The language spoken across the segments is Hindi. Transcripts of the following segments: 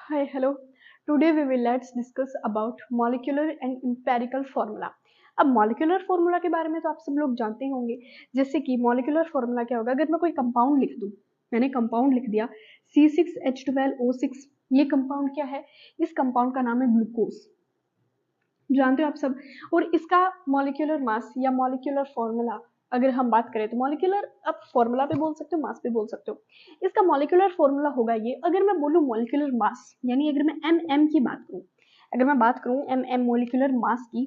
Hi, hello. Today we will let's discuss about molecular and empirical formula. अब मॉलिक्यूलर फॉर्मूला के बारे में तो आप सब लोग जानते ही होंगे। जैसे कि मॉलिक्यूलर फॉर्मूला क्या होगा, अगर मैं कोई कंपाउंड लिख दूं, मैंने कंपाउंड लिख दिया C6H12O6। ये कंपाउंड क्या है? इस कंपाउंड का नाम है ग्लूकोज, जानते हो आप सब। और इसका मॉलिक्यूलर मास या मॉलिक्यूलर फॉर्मूला अगर हम बात करें तो मॉलिक्यूलर आप फॉर्मूला पे बोल सकते हो, मास पे बोल सकते हो। इसका मॉलिक्यूलर फॉर्मूला होगा ये। अगर मैं बोलूं मॉलिक्यूलर मास, यानी अगर मैं एम की बात करूं, अगर मैं बात करूं एम मॉलिक्यूलर मास की,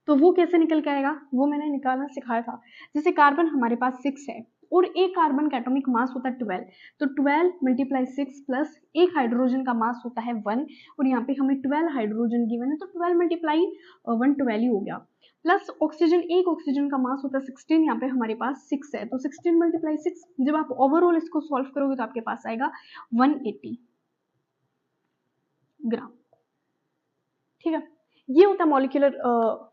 तो वो कैसे निकल के आएगा वो मैंने निकालना सिखाया था। जैसे कार्बन हमारे पास 6 है और एक कार्बन का एटॉमिक मास होता है 12, तो 12 मल्टीप्लाई 6 प्लस एक हाइड्रोजन का मास होता है 1, और यहाँ पे हमें 12 हाइड्रोजन गिवन है, तो 12 मल्टीप्लाई 1 12 ही हो गया। प्लस ऑक्सीजन, एक ऑक्सीजन का मास होता है 16, यहाँ पे हमारे पास 6 है, तो 16 मल्टीप्लाई 6, जब आप ओवरऑल इसको सॉल्व करोगे तो आपके पास आएगा 180 ग्राम। ठीक है, ये होता है मॉलिक्यूलर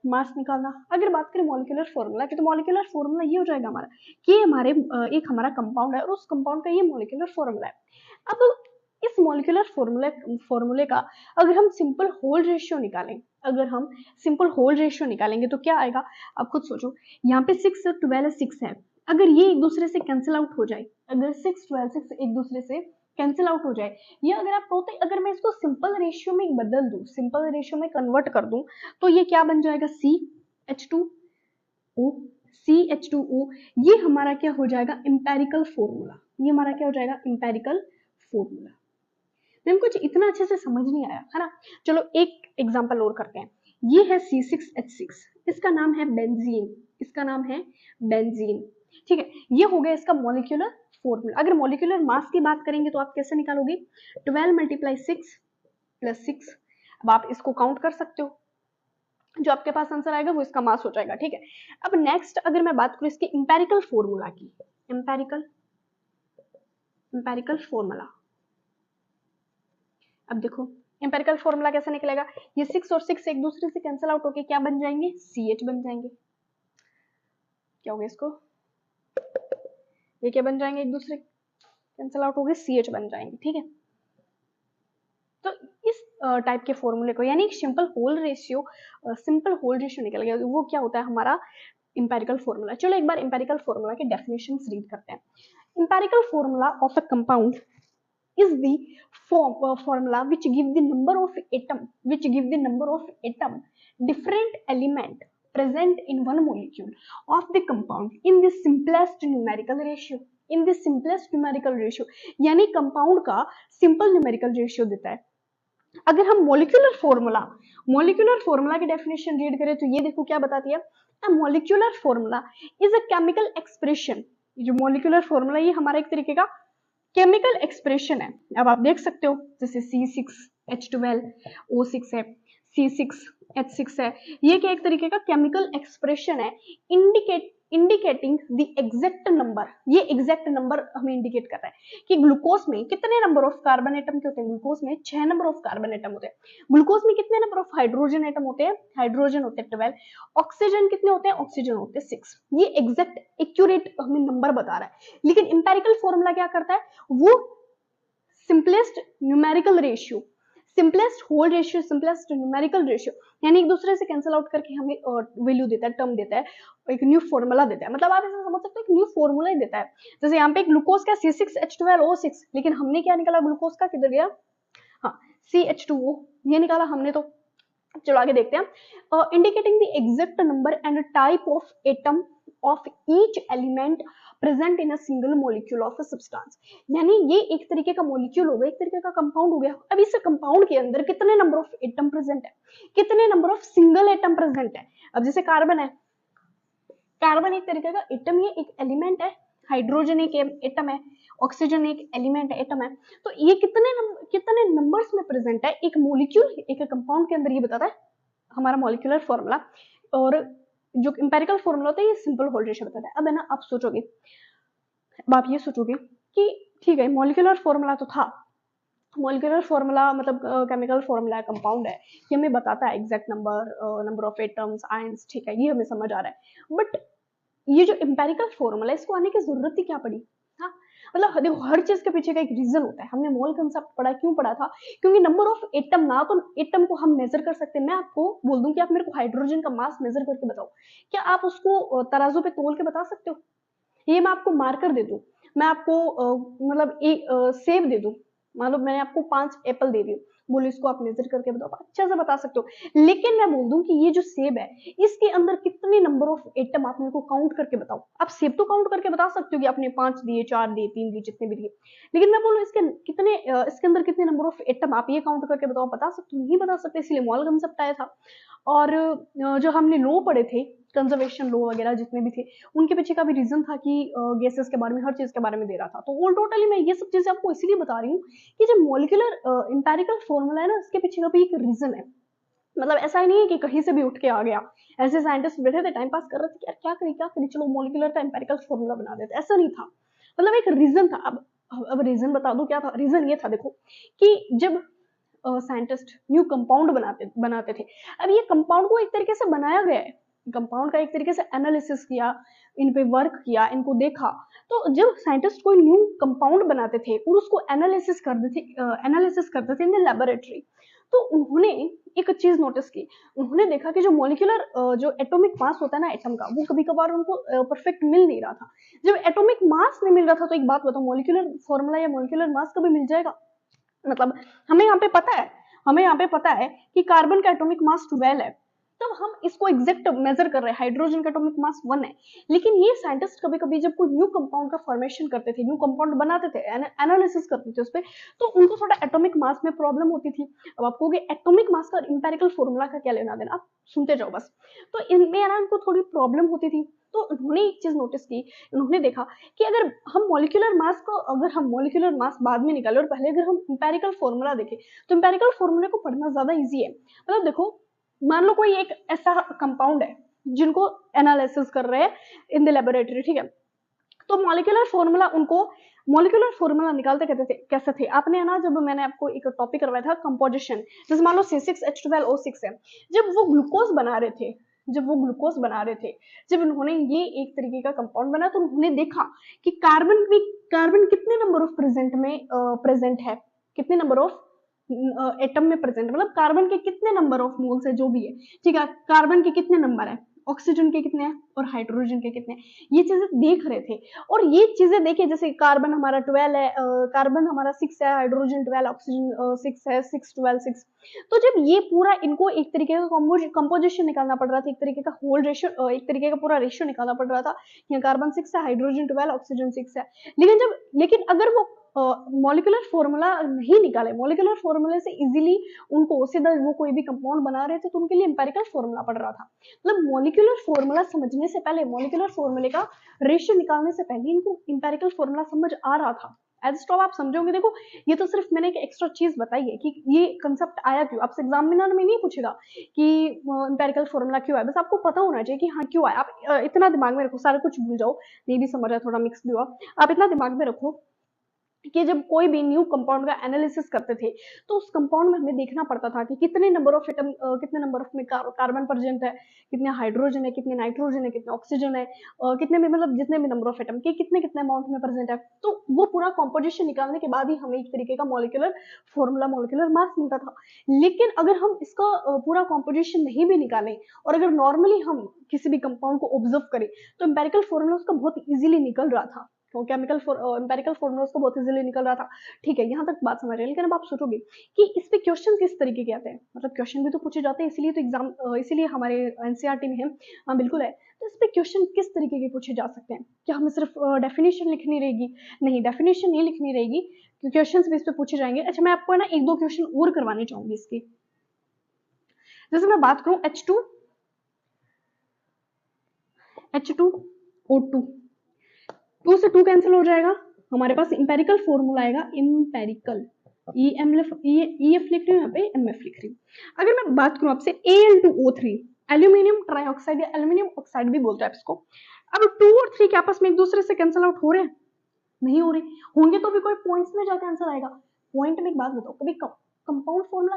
मास निकालना। अगर बात करें मॉलिक्यूलर फॉर्मूला की, तो मॉलिक्यूलर फॉर्मूला ये हो जाएगा हमारा कि हमारे एक हमारा कंपाउंड है और उस कंपाउंड का ये मॉलिक्यूलर फॉर्मूला है। अब इस मॉलिक्यूलर फॉर्मूले का अगर हम सिंपल होल रेशियो निकालें, अगर हम सिंपल होल रेशियो निकालेंगे तो क्या आएगा, आप खुद सोचो। यहाँ पे 6 और 12 6 है, अगर ये एक दूसरे से कैंसिल आउट हो जाए, अगर 6 12 6 एक दूसरे से कैंसिल आउट हो जाए, ये अगर आप कहो तो अगर मैं इसको सिंपल रेशियो में बदल दूं, सिंपल रेशियो में कन्वर्ट कर दूं, तो ये क्या बन जाएगा, CH2O। CH2O ये हमारा क्या हो जाएगा, एम्पेरिकल फॉर्मूला। ये हमारा क्या हो जाएगा, एम्पेरिकल फॉर्मूला। मैम कुछ इतना अच्छे से समझ नहीं आया है ना। चलो एक एग्जांपल और करते हैं। ये है C6H6, इसका नाम है बेंजीन, इसका नाम है बेंजीन। ठीक है, ये हो गया इसका मॉलिक्यूलर फॉर्मूला। अगर मॉलिक्यूलर मास की बात करेंगे तो आप कैसे निकालोगे, 12 मल्टीप्लाई 6 प्लस 6। अब आप इसको काउंट कर सकते हो, जो आपके पास आंसर आएगा वो इसका मास हो जाएगा। ठीक है, अब नेक्स्ट अगर मैं बात करूं इसके इंपेरिकल फॉर्मूला की, इंपेरिकल फॉर्मूला, अब देखो इंपेरिकल फॉर्मूला कैसे निकलेगा, ये 6 और 6 एक दूसरे से कैंसिल आउट होके क्या बन जाएंगे, CH बन जाएंगे। क्या होगा इसको, ये क्या बन जाएंगे, एक दूसरे कैंसिल आउट होके CH बन जाएंगे। ठीक है, तो इस टाइप के फॉर्मूले को, यानी सिंपल होल रेशियो, निकल गया, वो क्या होता है हमारा इंपेरिकल फॉर्मूला। चलो एक बार इंपेरिकल फॉर्मूला के डेफिनेशंस रीड करते हैं। Empirical formula of a compound is the formula which give the number of atom different element present in one molecule of the compound in the simplest numerical ratio, यानी कंपाउंड का सिंपल न्यूमेरिकल रेशियो देता है। अगर हम मॉलिक्यूलर फॉर्मूला की डेफिनेशन रीड करें तो ये देखो क्या बताती है, a molecular formula is a chemical expression. जो मॉलिक्यूलर फॉर्मूला ये हमारा एक तरीके का केमिकल एक्सप्रेशन है। अब आप देख सकते हो जैसे C6H12O6 है, C6H6 है, ये क्या एक तरीके का केमिकल एक्सप्रेशन है, इंडिकेटिंग द एग्जैक्ट नंबर। ये एग्जैक्ट नंबर हमें इंडिकेट कर रहा है कि ग्लूकोज में कितने नंबर ऑफ कार्बन एटम के होते हैं। ग्लूकोज में 6 नंबर ऑफ कार्बन एटम होते हैं। ग्लूकोज में कितने नंबर ऑफ हाइड्रोजन एटम होते हैं, हाइड्रोजन होते हैं 12। ऑक्सीजन कितने होते हैं, ऑक्सीजन होते हैं 6। ये एग्जैक्ट एक्यूरेट हमें नंबर बता रहा है। लेकिन इंपेरिकल फॉर्मूला क्या करता है, वो simplest numerical ratio, simplest whole ratio, simplest numerical ratio, यानी एक दूसरे से कैंसिल आउट करके हमें वैल्यू देता है, टर्म देता है, एक न्यू फॉर्मूला देता है। मतलब आप ऐसे समझ सकते हो एक न्यू फॉर्मूला ही देता है। जैसे यहाँ पे ग्लूकोज का C6H12O6, लेकिन हमने क्या निकाला, ग्लूकोज का किधर गया, हाँ CH2O ये निकाला हमने। तो चलो आगे देखते हैं। Indicating the exact number and type of atom of each element present in a single molecule of a substance, यानी ये एक तरीके का मॉलिक्यूल हो गया, एक तरीके का कंपाउंड हो गया। अब इस कंपाउंड के अंदर कितने नंबर ऑफ एटम प्रेजेंट है, कितने number of single atom present है। अब जैसे कार्बन है, कार्बन एक तरीके का एटम, ये एक एलिमेंट है, हाइड्रोजन एक एटम है, ऑक्सीजन एक एलिमेंट है, एटम है। तो ये कितने नंबर्स में प्रेजेंट है एक मॉलिक्यूल, एक कंपाउंड के अंदर, ये बताता है हमारा मॉलिक्यूलर फॉर्मूला। और जो इंपेरिकल फॉर्मूला होता है ये सिंपल होल रेशियो बताता है। अब है ना, आप सोचोगे, अब आप ये सोचोगे कि ठीक है मॉलिक्यूलर फॉर्मूला तो था, मॉलिक्यूलर फॉर्मूला मतलब केमिकल फॉर्मूला है, कंपाउंड है, ये हमें बताता है exact number of atoms, ions, ठीक है, ये हमें समझ आ रहा है। बट ये जो इंपेरिकल फॉर्मूला है इसको आने की जरूरत ही क्या पड़ी, हाँ मतलब देखो हर चीज के पीछे का एक रीजन होता है। हमने मोल कंसेप्ट पढ़ा, क्यों पढ़ा था? क्योंकि नंबर ऑफ एटम ना तो एटम को हम मेजर कर सकते हैं। मैं आपको बोल दूं कि आप मेरे को हाइड्रोजन का मास मेजर करके बताओ, क्या आप उसको तराजू पे तोल के बता सकते हो? ये मैं आपको मार्कर दे दूं, मैं आपको मतलब एक सेब दे दूं, मान लो मैंने आपको 5 एप्पल दे दिए, बोलो इसको आप मेजर करके बताओ, आप अच्छे से बता सकते हो। लेकिन मैं बोल दूं कि ये जो सेब है, इसके अंदर कितने नंबर ऑफ एटम, आप मेरे को काउंट करके बताओ। आप सेब तो काउंट करके बता सकते हो कि आपने 5 दिए, 4 दिए, 3 दिए, जितने भी दिए। लेकिन मैं बोलूं इसके कितने इसके अंदर कितने नंबर ऑफ एटम, आप ये काउंट करके बताओ, बता सकते हो? नहीं बता सकते, इसलिए मॉल कंसेप्ट आया था। और जो हमने लॉ पढ़े थे, कंजर्वेशन लॉ वगैरह जितने भी थे, उनके पीछे का भी रीजन था कि गैसेस के बारे में, हर चीज के बारे में दे रहा था। तो ऑल टोटली मैं ये सब चीजें आपको इसीलिए बता रही हूँ कि जो मॉलिक्यूलर इंपेरिकल फॉर्मूला है ना, इसके पीछे का भी एक रीजन है। मतलब ऐसा ही नहीं है कि कहीं से भी उठ के आ गया, ऐसे साइंटिस्ट बैठे थे टाइम पास कर रहे थे कि यार क्या करें चलो मॉलिक्यूलर का इंपेरिकल फॉर्मूला बना देते, ऐसा नहीं था। मतलब एक रीजन था। अब रीजन बता दूं क्या था। रीजन ये था, देखो कि जब साइंटिस्ट न्यू कंपाउंड बनाते थे, अब ये कंपाउंड को एक तरीके से बनाया गया है, कंपाउंड का एक तरीके से एनालिसिस किया, इन पे वर्क किया, इनको देखा। तो जब साइंटिस्ट कोई न्यू कंपाउंड बनाते थे और उसको एनालिसिस करते थे इन द लेबोरेटरी, तो उन्होंने एक चीज नोटिस की। उन्होंने देखा कि जो मॉलिक्यूलर जो एटॉमिक मास होता है ना एटम का, वो कभी कभार उनको परफेक्ट मिल नहीं रहा था। जब एटॉमिक मास नहीं मिल रहा था, तो एक बात बताओ, मॉलिक्यूलर फॉर्मूला या मॉलिक्यूलर मास कभी मिल जाएगा? मतलब हमें यहाँ पे पता है कि कार्बन का एटॉमिक मास 12 है, तब हम इसको एग्जैक्ट मेजर कर रहे हैं, हाइड्रोजन का एटॉमिक मास 1 है। लेकिन ये साइंटिस्ट कभी कभी जब कोई न्यू कंपाउंड का फॉर्मेशन करते थे, न्यू कंपाउंड बनाते थे, एनालिसिस करते थे उस पर, तो उनको थोड़ा एटॉमिक मास में प्रॉब्लम होती थी। अब आप कहोगे एटॉमिक मास का इंपेरिकल फॉर्मूला का क्या लेना देना, आप सुनते जाओ बस। तो इनमें ना इनको थोड़ी प्रॉब्लम होती थी। तो उन्होंने एक चीज नोटिस की, उन्होंने देखा कि अगर हम मॉलिक्यूलर मास बाद में निकाले और पहले अगर हम इंपेरिकल फॉर्मूला देखें, तो इंपेरिकल फॉर्मूले को पढ़ना ज्यादा इजी है। मतलब देखो, मान लो कोई एक ऐसा कंपाउंड है जिनको एनालिसिस कर रहे हैं इन द लेबोरेटरी, ठीक है? तो मॉलिक्यूलर फॉर्मूला निकालते कैसे थे? आपने ना, जब मैंने आपको एक टॉपिक करवाया था कंपोजिशन, जैसे मान लो C6H12O6 है, जब वो ग्लूकोज बना रहे थे, जब उन्होंने ये एक तरीके का कंपाउंड बना, तो उन्होंने देखा कि कार्बन कितने नंबर ऑफ प्रेजेंट है, कितने नंबर ऑफ एटम में प्रेजेंट, मतलब कार्बन के कितने नंबर ऑफ मोल्स है, जो भी है, ठीक है? कार्बन के कितने नंबर है, ऑक्सीजन के कितने हैं, और हाइड्रोजन के कितने हैं, ये चीजें देख रहे थे। और ये चीजें देखे, जैसे कार्बन हमारा 12 है, कार्बन हमारा 6 है, हाइड्रोजन 12, ऑक्सीजन 6 है, 6 12 6। तो जब ये पूरा इनको एक तरीके का कंपोजिशन निकालना पड़ रहा था, एक तरीके का होल रेशियो, एक तरीके का पूरा रेशियो निकालना पड़ रहा था, यहाँ कार्बन 6 है, हाइड्रोजन 12, ऑक्सीजन 6 है। लेकिन अगर वो मॉलिक्यूलर फॉर्मूला नहीं निकाले, मॉलिक्यूलर फॉर्मूले से इजीली उनको सीधा वो कोई भी कंपाउंड बना रहे थे, तो उनके लिए इंपेरिकल फॉर्मूला पड़ रहा था। मतलब मॉलिक्यूलर फॉर्मूला समझने से पहले, मॉलिक्यूलर फॉर्मूले का रेशियो निकालने से पहले इनको इंपेरिकल फॉर्मूला समझ आ रहा था। एज स्टॉप आप समझोगे, देखो ये तो सिर्फ मैंने एक एक्स्ट्रा चीज बताई है कि ये कंसेप्ट आया क्यों। आपसे एग्जामिनर में नहीं पूछेगा कि इंपेरिकल फॉर्मूला क्यों आया, बस आपको पता होना चाहिए कि हाँ क्यों आया। आप इतना दिमाग में रखो, सारा कुछ भूल जाओ, नहीं भी समझ रहा, थोड़ा मिक्स भी हुआ, आप इतना दिमाग में रखो कि जब कोई भी न्यू कंपाउंड का एनालिसिस करते थे, तो उस कंपाउंड में हमें देखना पड़ता था कि कितने नंबर ऑफ एटम, कितने नंबर ऑफ में कार्बन प्रेजेंट है, कितने हाइड्रोजन है, कितने नाइट्रोजन है, कितने ऑक्सीजन है, कितने भी, मतलब जितने भी नंबर ऑफ एटम के कितने कितने अमाउंट में प्रेजेंट है। तो वो पूरा कॉम्पोजिशन निकालने के बाद ही हमें एक तरीके का मॉलिक्यूलर फॉर्मूला, मॉलिक्यूलर मास मिलता था। लेकिन अगर हम इसका पूरा कॉम्पोजिशन नहीं भी निकालें, और अगर नॉर्मली हम किसी भी कंपाउंड को ऑब्जर्व करें, तो इंपेरिकल फॉर्मूला उसका बहुत इजीली निकल रहा था, इंपेरिकल फॉर्मूलाज को बहुत इजीली निकल रहा था। ठीक है, यहाँ तक बात समझ रहे हैं। लेकिन अब आप सोचोगे कि इस पे क्वेश्चन किस तरीके के आते हैं, मतलब क्वेश्चन भी तो पूछे जाते हैं, इसीलिए तो एग्जाम, इसीलिए हमारे एनसीईआरटी में है। हाँ बिल्कुल है। तो इस पे क्वेश्चन किस तरीके के पूछे जा सकते हैं? क्या हमें सिर्फ डेफिनेशन लिखनी रहेगी? नहीं, डेफिनेशन नहीं लिखनी रहेगी, क्वेश्चन भी इस पे पूछे जाएंगे। अच्छा, मैं आपको है ना एक दो क्वेश्चन और करवाने चाहूंगी इसकी। जैसे मैं बात करूं H2O2, 2 से 2 कैंसिल हो जाएगा, हमारे पास इंपेरिकल फॉर्मूला आएगा, इंपेरिकल, EF लिख रही हूँ, यहाँ पे MF लिख रही हूँ। अगर मैं बात करूँ आपसे Al2O3, एल्यूमिनियम ट्राइऑक्साइड या एल्यूमिनियम ऑक्साइड भी बोलते हैं इसको। अब 2 और 3 के आपस में एक दूसरे से कैंसिल आउट हो रहे हैं? नहीं हो रहे। होंगे तो भी कोई पॉइंट्स में जाकर आंसर आएगा। पॉइंट में एक बात बताओ, कभी कंपाउंड फॉर्मूला,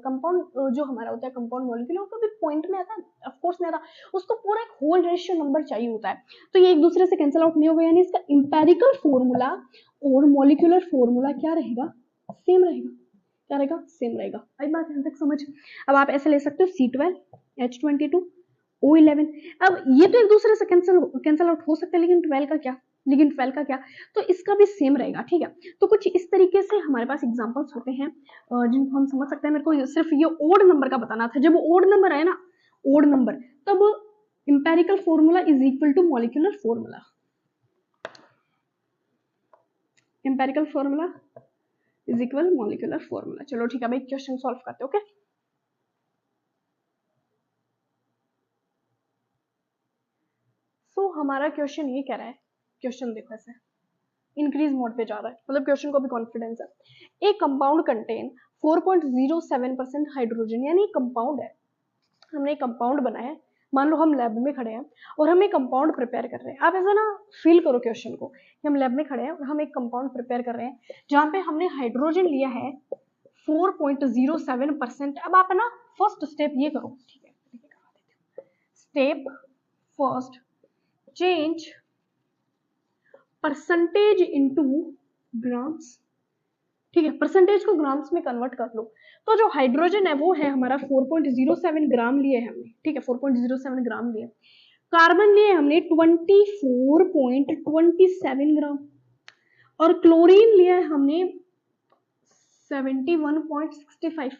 कंपाउंड जो हमारा होता है कंपाउंड मॉलिक्यूल, वो कभी पॉइंट में आता है, ऑफ कोर्स नहीं आता, उसको पूरा एक होल रेशियो नंबर चाहिए होता है, तो ये एक दूसरे से कैंसिल आउट नहीं होगा, यानी इसका इंपेरिकल फॉर्मूला और मॉलिक्यूलर फॉर्मूला क्या रहेगा, सेम रहेगा, क्या रहेगा, सेम रहेगा। आई बात यहाँ तक समझ। अब आप ऐसे ले सकते हो C12 H22 O11, अब ये तो एक दूसरे से कैंसिल आउट हो सकते हैं, लेकिन 12 का क्या, तो इसका भी सेम रहेगा, ठीक है। तो कुछ इस तरीके से हमारे पास एग्जांपल्स होते हैं जिनको हम समझ सकते हैं। मेरे को सिर्फ ये ओड नंबर का बताना था, जब ओड नंबर आए ना, ओड नंबर, तब empirical formula is equal to molecular formula, empirical formula is equal molecular formula. चलो ठीक है भाई, क्वेश्चन सॉल्व करते हैं। ओके, सो हमारा क्वेश्चन ये कह रहा है, क्वेश्चन देखो ऐसे इंक्रीज मोड पे जा रहा है, मतलब क्वेश्चन को भी कॉन्फिडेंस है। एक कंपाउंड कंटेन 4.07% हाइड्रोजन, यानी कंपाउंड है, हमने एक कंपाउंड बनाया है, मान लो हम लैब में खड़े हैं और हम एक कंपाउंड प्रिपेयर कर रहे हैं। आप ऐसा ना फील करो क्वेश्चन को कि हम लैब में खड़े हैं और हम एक कंपाउंड प्रिपेयर कर रहे हैं जहां पे हमने हाइड्रोजन लिया है 4.07%। अब आप है ना फर्स्ट स्टेप ये करो, ठीक है, step first, change percentage into grams, ठीक है, परसेंटेज को ग्राम्स में कन्वर्ट कर लो। तो जो हाइड्रोजन है वो है हमारा 4.07 ग्राम लिए हमने, ठीक है, 4.07 ग्राम लिए। कार्बन लिए हमने 24.27 ग्राम, और क्लोरीन लिया है हमने 71.65,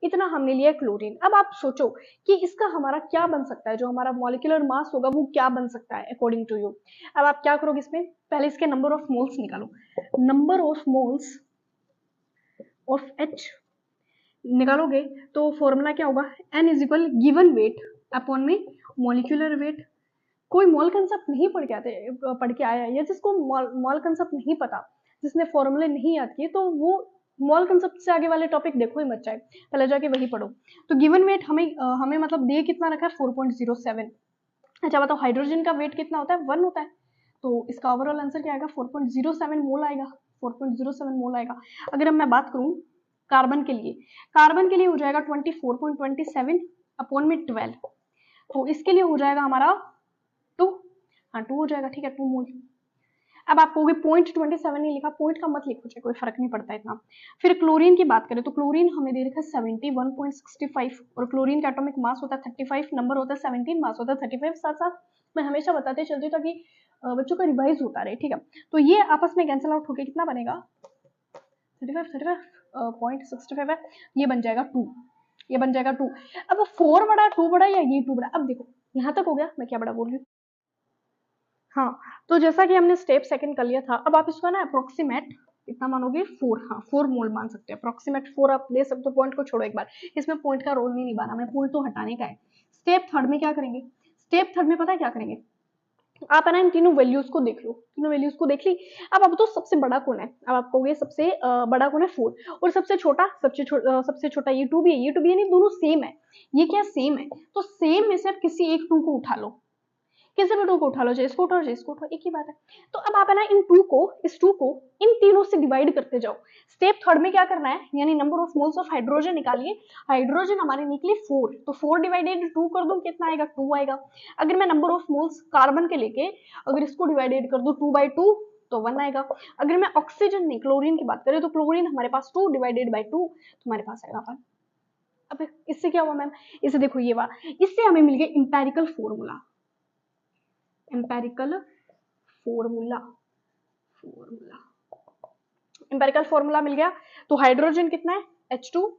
इतना हमने लिया क्लोरीन। अब आप सोचो कि इसका हमारा क्या बन सकता है, जो हमारा मॉलिक्यूलर मास होगा वो क्या बन सकता है अकॉर्डिंग टू यू। अब आप क्या करोगे, इसमें पहले इसके नंबर ऑफ मोल्स निकालो, number of moles of H निकालोगे तो फॉर्मूला क्या होगा, N is equal given weight upon में मॉलिक्यूलर वेट। कोई मॉल कंसेप्ट नहीं पढ़ के आया, या जिसको मॉल कंसेप्ट नहीं पता, जिसने फॉर्मूले नहीं याद किए, तो वो मॉल कंसेप्ट से आगे वाले टॉपिक देखो ही मत जाए, पहले जाके वही पढ़ो। तो गिवन वेट हमें मतलब दिए कितना रखा है, 4.07। अच्छा बताओ हाइड्रोजन का वेट कितना होता है, 1 होता है, तो इसका ओवरऑल आंसर क्या आएगा, 4.07 मोल आएगा, 4.07 मोल आएगा। अगर मैं बात करूं कार्बन के लिए हो जाएगा 24.27 अपॉन में 12, तो इसके लिए हो जाएगा हमारा 2, हाँ 2 हो जाएगा, ठीक है, 2 मोल। अब आप कहोगे 0.27 नहीं लिखा, पॉइंट का मत लिखो, कोई फर्क नहीं पड़ता इतना। फिर क्लोरीन की बात करें तो क्लोरीन हमें दे रखा है 71.65, और क्लोरीन का एटॉमिक मास होता है 35, नंबर होता है 17, मास होता है 35। साथ साथ मैं हमेशा बताते चलती हूँ ताकि बच्चों का रिवाइज होता रहे, ठीक है। तो ये आपस में कैंसिल आउट होकर कितना बनेगा, 35.65 है, ये बन जाएगा 2, ये बन जाएगा 2। अब 4 बड़ा 2 बड़ा या ये 2 बड़ा, अब देखो यहाँ तक हो गया, मैं क्या बड़ा बोल रही हूँ। हाँ, तो जैसा कि हमने स्टेप सेकंड कर लिया था, अब आप इसको ना अप्रोक्सीमेट कितना मानोगे, 4, हाँ 4 मोल मान सकते हैं, अप्रोक्सीमेट 4 आप ले सकते हो। पॉइंट को छोड़ो एक बार, इसमें पॉइंट का रोल नहीं निभाना, मैं पॉइंट तो हटाने का है। स्टेप थर्ड में क्या करेंगे, स्टेप थर्ड में पता है क्या करेंगे, आप है ना इन तीनों वैल्यूज को देख लो, तीनों वैल्यूज को देख ली। अब तो सबसे बड़ा कौन है, अब आप कहोगे सबसे बड़ा कौन है 4, और सबसे छोटा ये 2 भी है, ये 2 भी है, नहीं दोनों सेम है, ये क्या सेम है, तो सेम में से आप किसी एक 2 को उठा लो, किसी भी 2 को उठा लो, चाहे इसको उठाओ चाहे इसको उठाओ, एक ही बात है। तो अब आप है ना इस 2 को इन तीनों से डिवाइड करते जाओ। स्टेप थर्ड में क्या करना है, यानी number of moles of hydrogen निकालिए, हाइड्रोजन हमारे निकले 4, तो 4 डिवाइडेड 2 कर दो, कितना आएगा, 2 आएगा। अगर मैं नंबर ऑफ मोल्स कार्बन के लेके अगर इसको डिवाइडेड कर दो 2/2, तो 1 आएगा। अगर मैं ऑक्सीजन नहीं क्लोरीन की बात करें तो क्लोरीन हमारे पास 2 डिवाइडेड बाई 2, तो हमारे पास आएगा 1। अब इससे क्या हुआ मैम, इससे देखो ये हुआ, इससे हमें मिल गया empirical formula, empirical formula empirical formula मिल गया। तो हाइड्रोजन कितना है, H2,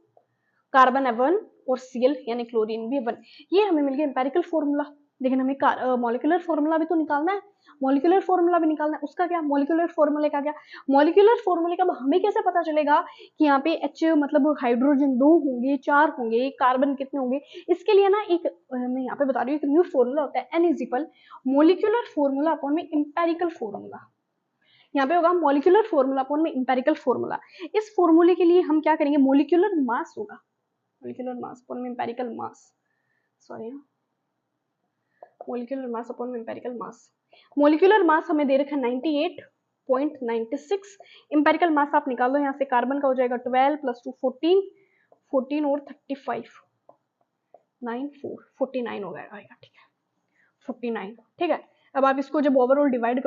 कार्बन है 1, और Cl यानी क्लोरीन भी 1, ये हमें मिल गया इंपेरिकल फॉर्मूला। लेकिन हमें मॉलिक्यूलर फॉर्मूला भी तो निकालना है, मॉलिक्यूलर फॉर्मूला भी निकालना है, उसका क्या, मॉलिक्यूलर फॉर्मूले का क्या, मॉलिक्यूलर फॉर्मूले का हमें कैसे पता चलेगा कि यहाँ पे H मतलब हाइड्रोजन 2 होंगे, 4 होंगे, कार्बन कितने होंगे। इसके लिए ना एक मैं यहाँ पे बता रही हूँ, एक न्यू फॉर्मूला होता है, N is equal molecular formula upon में इंपेरिकल फॉर्मूला। यहाँ पे होगा मॉलिक्यूलर फॉर्मूला अपॉन में इंपेरिकल फॉर्मूला। इस फॉर्मूले के लिए हम क्या करेंगे, मॉलिक्यूलर मास होगा, मॉलिक्यूलर मास अपॉन में इंपेरिकल मास, सॉरी मॉलिक्यूलर मास अपॉन में इंपेरिकल मास। मॉलिक्यूलर मास हमें दे रखा है 98, 0.96। इंपेरिकल मास आप निकाल लो यहाँ से, कार्बन का हो जाएगा 12 + 2 14, 14 और 35 9 4 49 हो जाएगा, ठीक है 49, ठीक है। अब आप इसको जब ओवरऑल डिवाइड करो